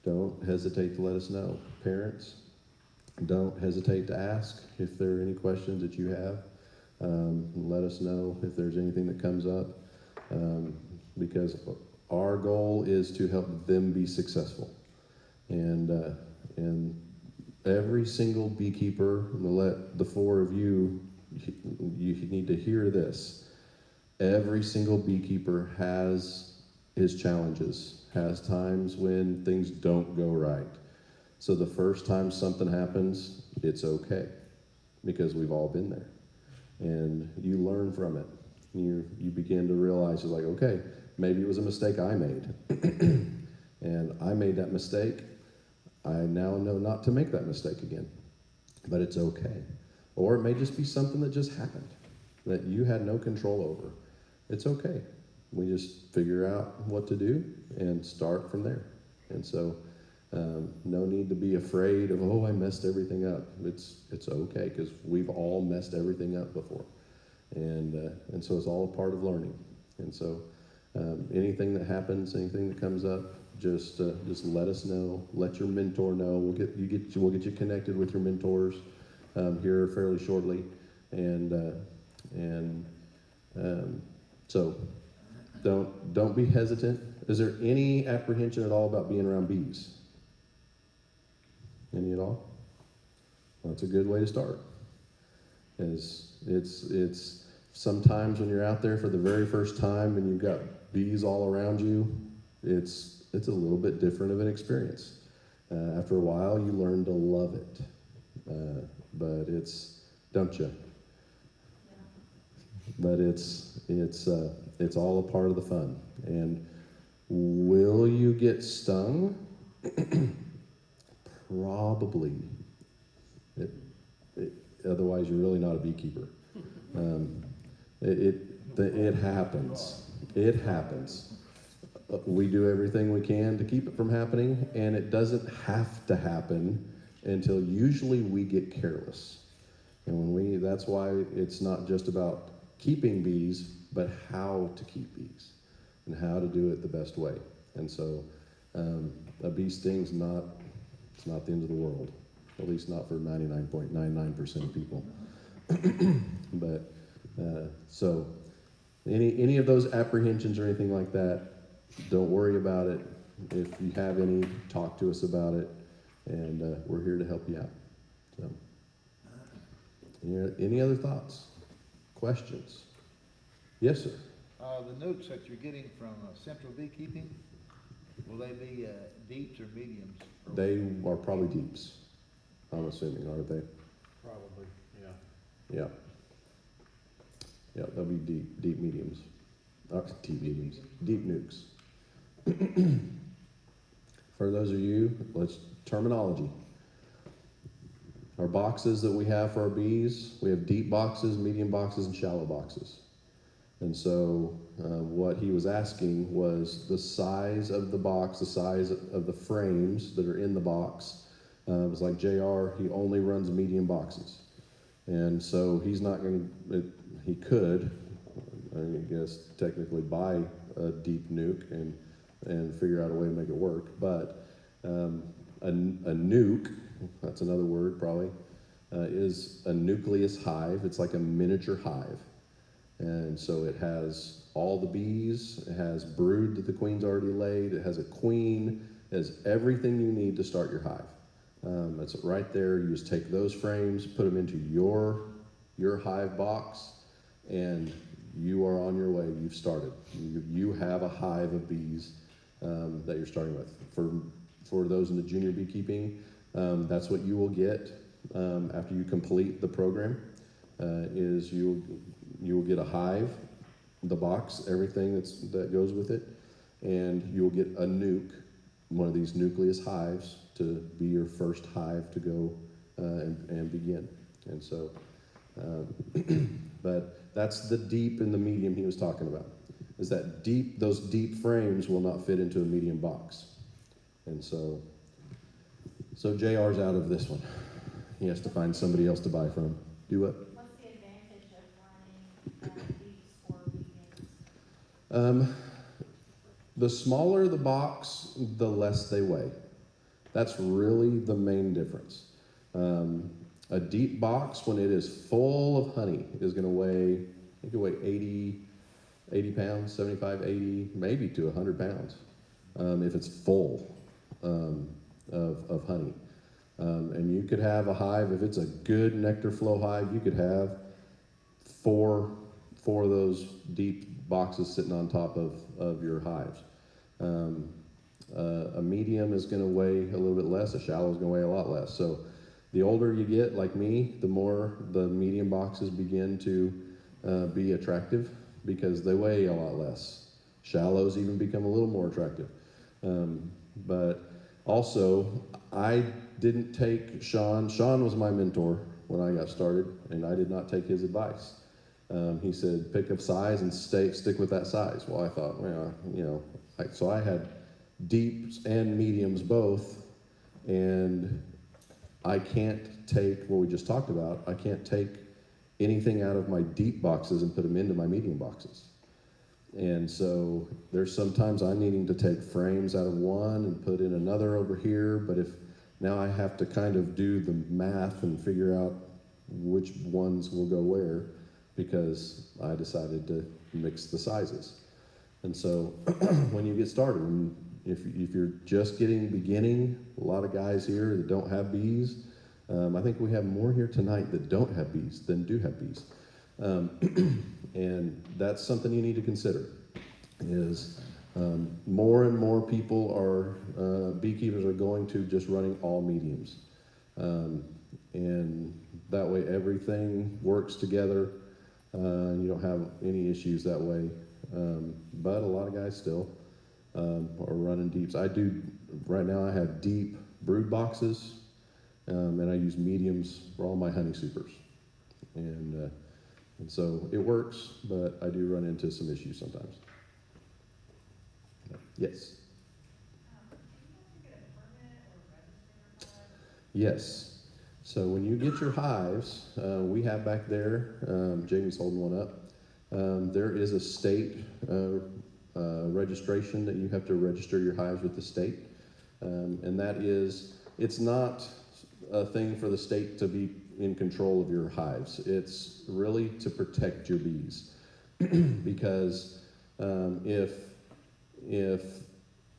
don't hesitate to let us know. Parents, don't hesitate to ask if there are any questions that you have. Let us know if there's anything that comes up, because our goal is to help them be successful. And every single beekeeper, I'm gonna let the four of you need to hear this. Every single beekeeper has his challenges, has times when things don't go right. So the first time something happens, it's okay, because we've all been there. And you learn from it. You begin to realize, it's like, okay, maybe it was a mistake I made. And I made that mistake. I now know not to make that mistake again. But it's okay. Or it may just be something that just happened, that you had no control over. It's okay. We just figure out what to do and start from there. And so no need to be afraid of, I messed everything up. It's okay, because we've all messed everything up before. And so it's all a part of learning. And so anything that happens, anything that comes up, just let us know. Let your mentor know. We'll get you connected with your mentors here fairly shortly. So don't be hesitant. Is there any apprehension at all about being around bees? Any at all? Well, that's a good way to start. It's sometimes when you're out there for the very first time and you've got bees all around you, it's a little bit different of an experience. After a while, you learn to love it. But don't you? But it's all a part of the fun. And will you get stung? Probably. Otherwise, you're really not a beekeeper. It happens. It happens. We do everything we can to keep it from happening, and it doesn't have to happen until usually we get careless. And that's why it's not just about keeping bees, but how to keep bees and how to do it the best way. And so a bee sting's it's not the end of the world, at least not for 99.99% of people. But so any of those apprehensions or anything like that, don't worry about it. If you have any, talk to us about it, and we're here to help you out. So, any other thoughts, questions? Yes, sir. The notes that you're getting from Central Beekeeping, will they be deeps or mediums? They are probably deeps, I'm assuming, aren't they? Probably, yeah. Yeah. Yeah, they'll be deep mediums. Deep mediums. Deep nukes. For those of you, terminology. Our boxes that we have for our bees, we have deep boxes, medium boxes, and shallow boxes. And so what he was asking was the size of the box, the size of the frames that are in the box. It was like JR, he only runs medium boxes. And so he's not going to, he could, I guess, technically buy a deep nuke and figure out a way to make it work. But a nuke, that's another word probably, is a nucleus hive. It's like a miniature hive. And so it has all the bees, it has brood that the queen's already laid, it has a queen, it has everything you need to start your hive. It's right there. You just take those frames, put them into your hive box, and you are on your way. You've started. You have a hive of bees that you're starting with. For those in the junior beekeeping, that's what you will get after you complete the program. Is you will get a hive, the box, everything that goes with it, and you'll get a nuke, one of these nucleus hives, to be your first hive to go and begin. And so, but that's the deep and the medium he was talking about. Is that deep? Those deep frames will not fit into a medium box, and so JR's out of this one. He has to find somebody else to buy from. Do what? What's the advantage of running deeps or mediums? The smaller the box, the less they weigh. That's really the main difference. A deep box, when it is full of honey, is going to weigh, I think it weigh 80 pounds, 75, 80, maybe to 100 pounds, if it's full of honey. And you could have a hive, if it's a good nectar flow hive, you could have four of those deep boxes sitting on top of your hives. A medium is going to weigh a little bit less, a shallow is going to weigh a lot less. So the older you get, like me, the more the medium boxes begin to be attractive because they weigh a lot less. Shallows even become a little more attractive. But also, I didn't take Sean. Sean was my mentor when I got started, and I did not take his advice. He said, pick a size and stick with that size. Well, I thought, well, so I had deeps and mediums both, and I can't take what we just talked about. I can't take anything out of my deep boxes and put them into my medium boxes. And so there's sometimes I'm needing to take frames out of one and put in another over here, but if now I have to kind of do the math and figure out which ones will go where, because I decided to mix the sizes. And so when you get started, if you're just beginning, a lot of guys here that don't have bees, I think we have more here tonight that don't have bees than do have bees. And that's something you need to consider, is more and more people beekeepers are going to just running all mediums. And that way everything works together. You don't have any issues that way. But a lot of guys still are running deeps. Right now I have deep brood boxes, and I use mediums for all my honey supers. And so it works, but I do run into some issues sometimes. Yes? Yes. So when you get your hives, we have back there, Jamie's holding one up. There is a state registration that you have to register your hives with the state, and that is, it's not a thing for the state to be in control of your hives. It's really to protect your bees, because if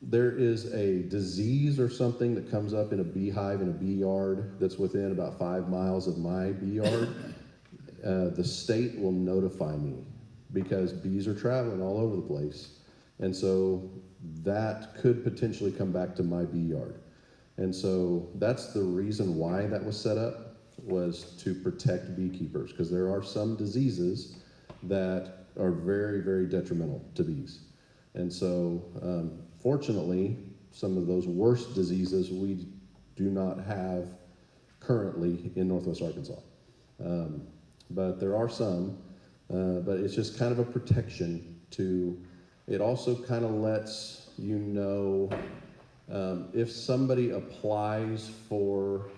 there is a disease or something that comes up in a beehive in a bee yard that's within about 5 miles of my bee yard, the state will notify me, because bees are traveling all over the place. And so that could potentially come back to my bee yard. And so that's the reason why that was set up, was to protect beekeepers, because there are some diseases that are very, very detrimental to bees. And so fortunately, some of those worst diseases we do not have currently in Northwest Arkansas. But there are some, but it's just kind of a protection to, it also kind of lets you know, if somebody applies for,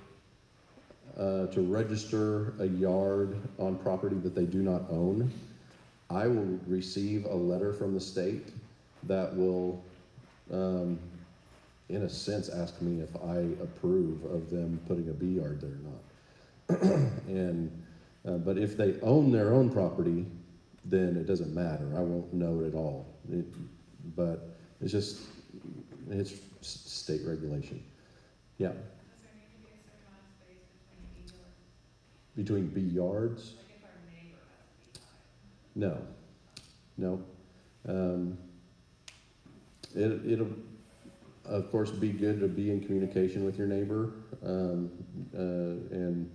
to register a yard on property that they do not own, I will receive a letter from the state that will, in a sense, ask me if I approve of them putting a bee yard there or not. And but if they own their own property, then it doesn't matter. I won't know it at all. But it's just, it's state regulation. Yeah. Does there need to be a certain amount of space between bee yards? Between bee yards? Like if our neighbor has a beehive? No. It'll, of course, be good to be in communication with your neighbor. And,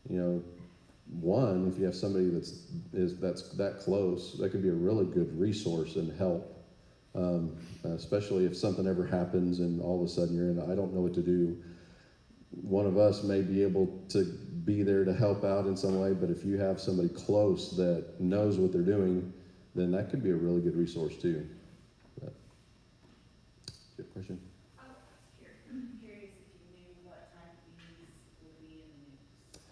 you know, one, if you have somebody that's that close, that could be a really good resource and help. Especially if something ever happens and all of a sudden you're in, I don't know what to do. One of us may be able to be there to help out in some way, but if you have somebody close that knows what they're doing, then that could be a really good resource too. But, good question. I was curious if you knew what type of bees would be in the new stock.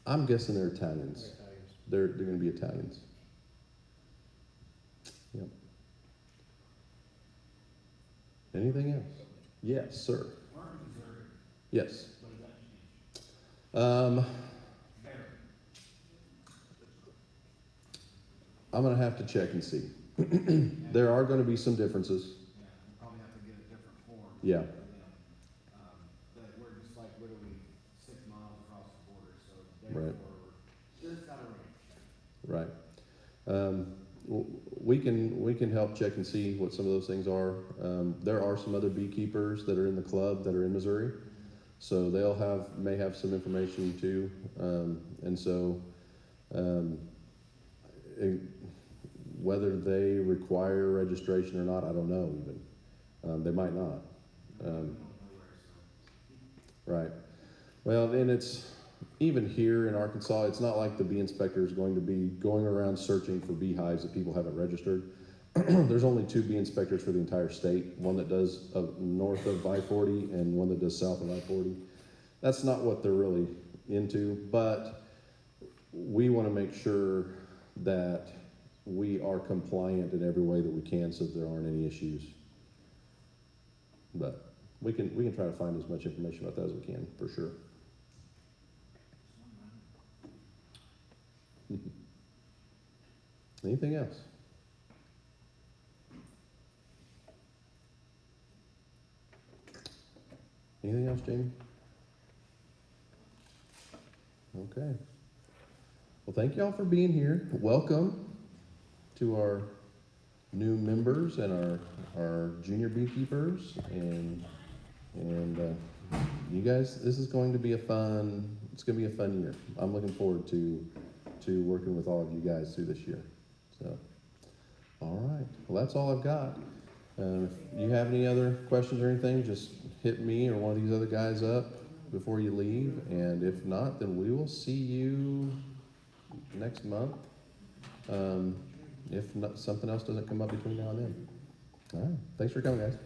I'm guessing they're Italians. They're going to be Italians. Yep. Anything else? Yes, sir. We're in Missouri, Yes. what does that change? Better. I'm going to have to check and see. There are going to be some differences. Yeah, we probably have to get a different form. Yeah. for them. But we're just like literally 6 miles across the border, so Right. therefore, there's got a range. Right. We can help check and see what some of those things are. There are some other beekeepers that are in the club that are in Missouri, so they'll may have some information too. And so whether they require registration or not, I don't know even. They might not. Right. Well, and it's, even here in Arkansas, it's not like the bee inspector is going to be going around searching for beehives that people haven't registered. There's only 2 bee inspectors for the entire state, one that does north of I-40 and one that does south of I-40. That's not what they're really into, but we want to make sure that we are compliant in every way that we can so that there aren't any issues. But we can try to find as much information about that as we can, for sure. Anything else? Anything else, Jamie? Okay. Well, thank y'all for being here. Welcome to our new members and our junior beekeepers, and you guys, this is going to be it's going to be a fun year. I'm looking forward to working with all of you guys through this year. So, all right. Well, that's all I've got. If you have any other questions or anything, just hit me or one of these other guys up before you leave. And if not, then we will see you next month. If not, something else doesn't come up between now and then. All right. Thanks for coming, guys.